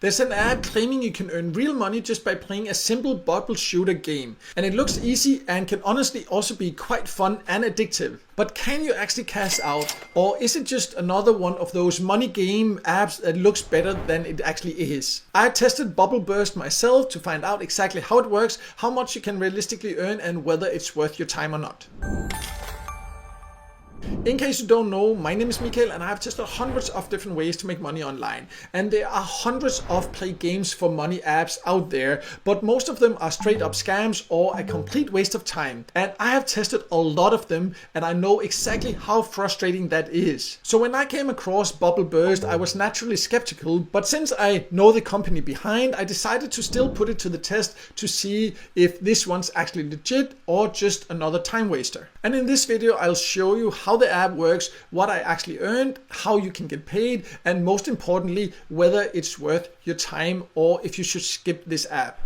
There's an ad claiming you can earn real money just by playing a simple bubble shooter game. And it looks easy and can honestly also be quite fun and addictive. But can you actually cash out? Or is it just another one of those money game apps that looks better than it actually is? I tested Bubble Burst myself to find out exactly how it works, how much you can realistically earn, and whether it's worth your time or not. In case you don't know, my name is Mikael and I have tested hundreds of different ways to make money online. And there are hundreds of play games for money apps out there, but most of them are straight up scams or a complete waste of time. And I have tested a lot of them and I know exactly how frustrating that is. So when I came across Bubble Burst, I was naturally skeptical, but since I know the company behind, I decided to still put it to the test to see if this one's actually legit or just another time waster. And in this video, I'll show you how the app works, what I actually earned, how you can get paid, and most importantly, whether it's worth your time or if you should skip this app.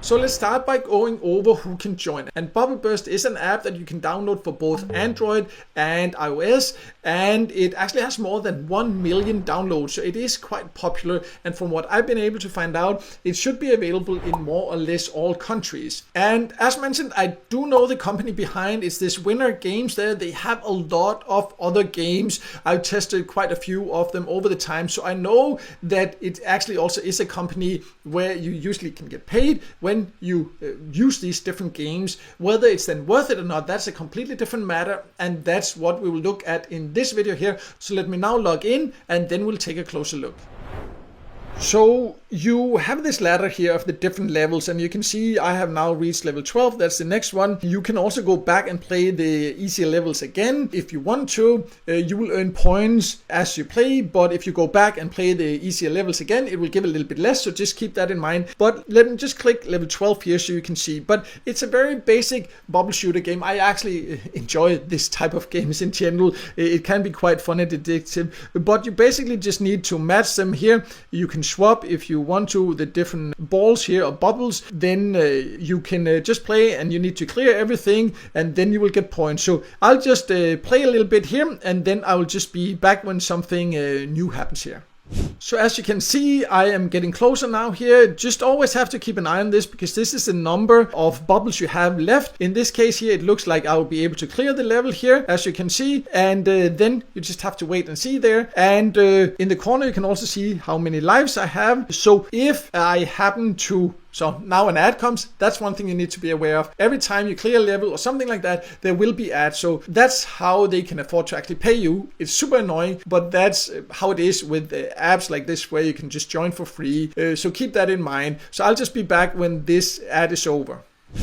So let's start by going over who can join. And Bubble Burst is an app that you can download for both Android and iOS, and it actually has more than 1 million downloads, so it is quite popular. And from what I've been able to find out, it should be available in more or less all countries. And as mentioned, I do know the company behind. It's this Winner Games there. They have a lot of other games. I've tested quite a few of them over the time, so I know that it actually also is a company where you usually can get paid when you use these different games. Whether it's then worth it or not, that's a completely different matter, and that's what we will look at in this video here. So let me now log in and then we'll take a closer look. So you have this ladder here of the different levels, and you can see I have now reached level 12. That's the next one. You can also go back and play the easier levels again if you want to. You will earn points as you play, but if you go back and play the easier levels again, it will give a little bit less, so just keep that in mind. But let me just click level 12 here so you can see. But it's a very basic bubble shooter game. I actually enjoy this type of games in general. It can be quite fun and addictive, but you basically just need to match them here. You can swap if you want to the different balls here or bubbles, then you can just play and you need to clear everything and then you will get points. So I'll just play a little bit here and then I will just be back when something new happens here. So as you can see, I am getting closer now here. Just always have to keep an eye on this because this is the number of bubbles you have left. In this case here, it looks like I will be able to clear the level here, as you can see. And then you just have to wait and see there. And in the corner, you can also see how many lives I have. So if I happen to... So now an ad comes, that's one thing you need to be aware of. Every time you clear a level or something like that, there will be ads. So that's how they can afford to actually pay you. It's super annoying, but that's how it is with apps like this where you can just join for free. So keep that in mind. So I'll just be back when this ad is over.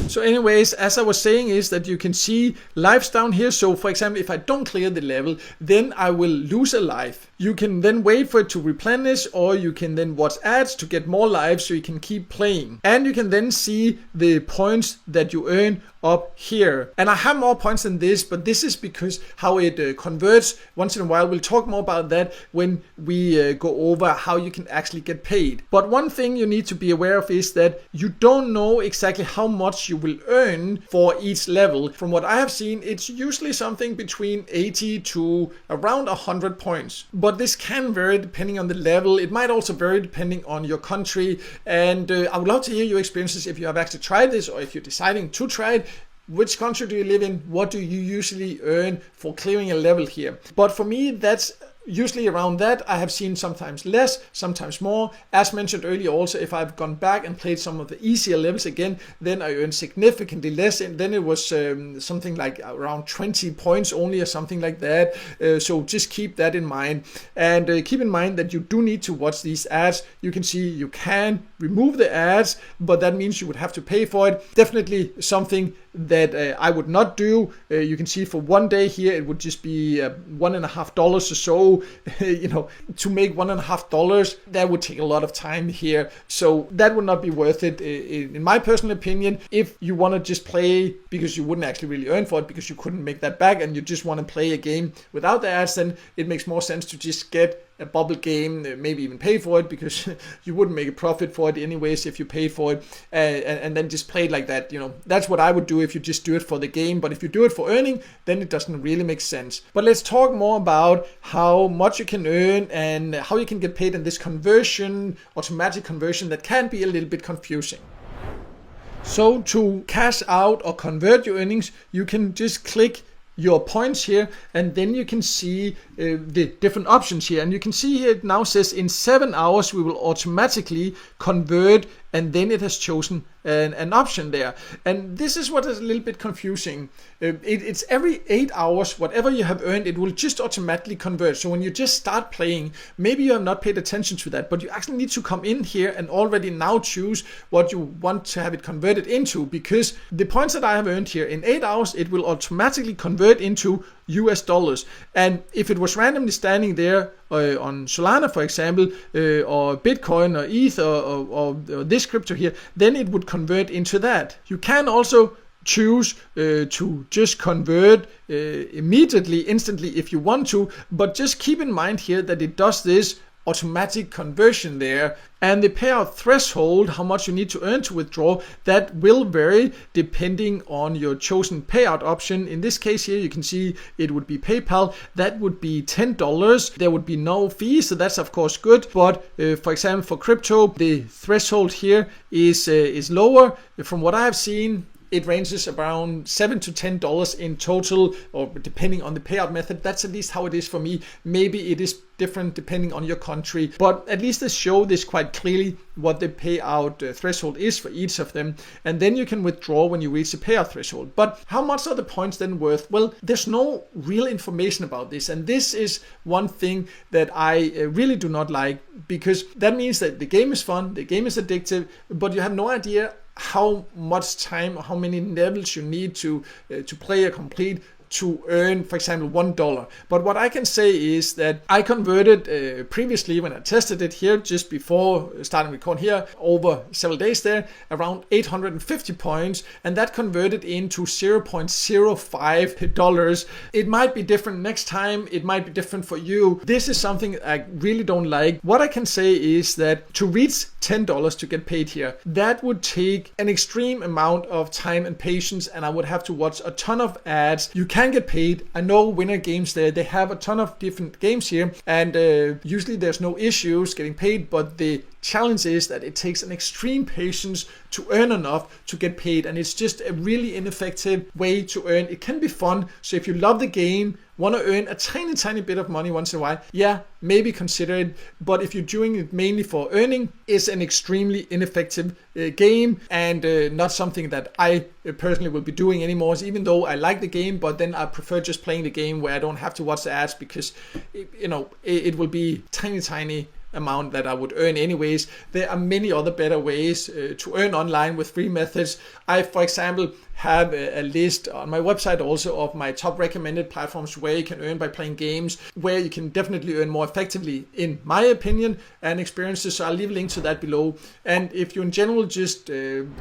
So anyways, as I was saying is that you can see lives down here. So for example, if I don't clear the level, then I will lose a life. You can then wait for it to replenish, or you can then watch ads to get more lives so you can keep playing. And you can then see the points that you earn up here. And I have more points than this, but this is because how it converts. Once in a while, we'll talk more about that when we go over how you can actually get paid. But one thing you need to be aware of is that you don't know exactly how much you will earn for each level. From what I have seen, it's usually something between 80 to around 100 points. But this can vary depending on the level. It might also vary depending on your country. And I would love to hear your experiences if you have actually tried this or if you're deciding to try it. Which country do you live in? What do you usually earn for clearing a level here? But for me, that's usually around that. I have seen sometimes less, sometimes more. As mentioned earlier also, if I've gone back and played some of the easier levels again, then I earned significantly less, and then it was something like around 20 points only or something like that. So just keep that in mind, and keep in mind that you do need to watch these ads. You can see you can remove the ads, but that means you would have to pay for it. Definitely something that I would not do. You can see for one day here it would just be $1.50 or so. You know, to make $1.50, that would take a lot of time here, so that would not be worth it in my personal opinion. If you want to just play because you wouldn't actually really earn for it because you couldn't make that back and you just want to play a game without the ads, then it makes more sense to just get a bubble game, maybe even pay for it, because you wouldn't make a profit for it anyways if you paid for it, and then just play it like that. That's what I would do if you just do it for the game. But if you do it for earning, then it doesn't really make sense. But let's talk more about how much you can earn and how you can get paid in this conversion, automatic conversion, that can be a little bit confusing. So to cash out or convert your earnings, you can just click your points here, and then you can see the different options here, and you can see here it now says in 7 hours we will automatically convert, and then it has chosen an option there. And this is what is a little bit confusing. It's every 8 hours, whatever you have earned, it will just automatically convert. So when you just start playing, maybe you have not paid attention to that, but you actually need to come in here and already now choose what you want to have it converted into, because the points that I have earned here in 8 hours, it will automatically convert into US dollars. And if it was randomly standing there on Solana, for example, or Bitcoin or ETH or this crypto here, then it would convert into that. You can also choose to just convert immediately, instantly if you want to, but just keep in mind here that it does this automatic conversion there, and the payout threshold, how much you need to earn to withdraw, that will vary depending on your chosen payout option. In this case here, you can see it would be PayPal. That would be $10. There would be no fees, so that's of course good. But for example, for crypto, the threshold here is lower. From what I have seen, it ranges around $7 to $10 in total, or depending on the payout method. That's at least how it is for me. Maybe it is different depending on your country, but at least they show this quite clearly what the payout threshold is for each of them, and then you can withdraw when you reach the payout threshold. But how much are the points then worth? Well, there's no real information about this, and this is one thing that I really do not like, because that means that the game is fun, the game is addictive, but you have no idea how much time or how many levels you need to play a complete to earn, for example, $1. But what I can say is that I converted previously, when I tested it here just before starting recording here, over several days there, around 850 points, and that converted into $0.05. It might be different next time, it might be different for you. This is something I really don't like. What I can say is that to reach $10 to get paid here, that would take an extreme amount of time and patience, and I would have to watch a ton of ads. You can get paid. I know Winner Games there, they have a ton of different games here, and usually there's no issues getting paid, but the challenge is that it takes an extreme patience to earn enough to get paid, and it's just a really ineffective way to earn. It can be fun, so if you love the game, want to earn a tiny bit of money once in a while, yeah, maybe consider it. But if you're doing it mainly for earning, it's an extremely ineffective game, and not something that I personally will be doing anymore. Even though I like the game, but then I prefer just playing the game where I don't have to watch the ads, because it will be tiny amount that I would earn anyways. There are many other better ways to earn online with free methods. I, for example, have a list on my website also of my top recommended platforms where you can earn by playing games, where you can definitely earn more effectively, in my opinion and experiences. So I'll leave a link to that below. And if you in general just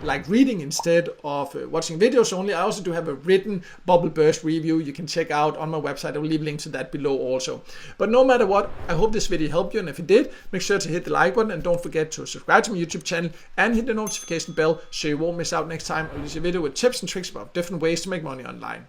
like reading instead of watching videos only, I also do have a written Bubble Burst review you can check out on my website. I will leave a link to that below also. But no matter what, I hope this video helped you, and if it did, make sure to hit the like button, and don't forget to subscribe to my YouTube channel and hit the notification bell so you won't miss out next time I release a video with tips and tricks about different ways to make money online.